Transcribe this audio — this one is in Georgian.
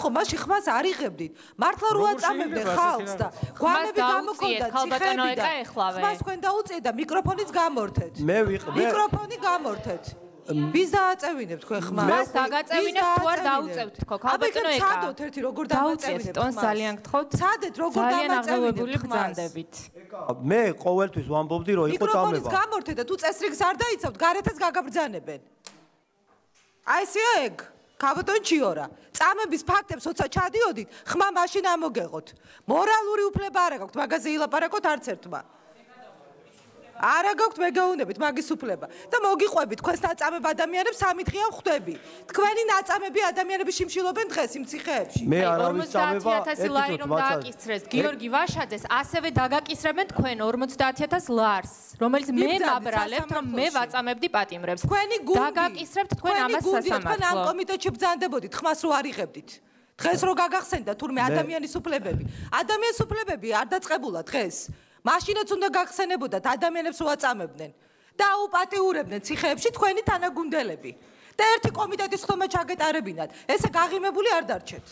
ხო მაშინ ხმას არ იღებდით მართლა რო აწამებდნენ ხალხს და გვამები გამოგონდა ციხეებიდან ხმას თქვენ დაუწიეთ და მიკროფონიც გამორთეთ მე ვიყავ მიკროფონი გამორთეთ ვის დააწევინებთ თქვენ ხმას? მას დაგაწევინებთ თუ არ დაუწევთ თქო ქალბატონო ეკა. ცადოთ ერთი როგორ დამაწევინებთ ტონს ძალიან გთხოვთ. ცადეთ როგორ დამაწევინებთ ბრძანდებით. მე ყოველთვის ვამბობდი რომ იყო წამება. მიკროფონის გამორთეთ და თუ წესრიგს არ დაიცავთ გარეთაც გაგაბრძანებენ. აი ესეა ეგ. ქალბატონ ჩიორა. წამების ფაქტებს როცა ჩადიოდით, ხმა მაშინ ამოგეღოთ. მორალური უფლება არ გაქვთ მაგაზე ილაპარაკოთ არც ერთმა. არა გაქვთ მეგეუნებით მაგის უფლება და მოგიყვებით თქვენს ნაწამებ ადამიანებს სამი დღეა ხვდები თქვენი ნაწამები ადამიანები შიმშილობენ დღეს იმ ციხეებში მე არავის წამება 50000 ლარი რომ დააკისრეს გიორგი ვაშაძეს ასევე დაგაკისრებენ თქვენ 50000 ლარს რომელიც მე მაბრალებთ რომ მე ვაწამებდი პატიმრებს თქვენი გუნდი დაგაკისრებთ თქვენ ამას სასამართლო თქვენ ამ კომიტეტში ბრძანდებოდით ხმას რო არ იღებდით დღეს რო გაგახსენდა თურმე ადამიანის უფლებები არ დაწყებულა დღეს მაშინაც უნდა გახსენებოდათ ადამიანებს რო აწამებდნენ და უპატიურებდნენ ციხეებში თქვენი თანაგუნდელები და ერთი კომიტეტის ხდომა ჩაგეტარებინათ ესე გაღიმებული არ დარჩეთ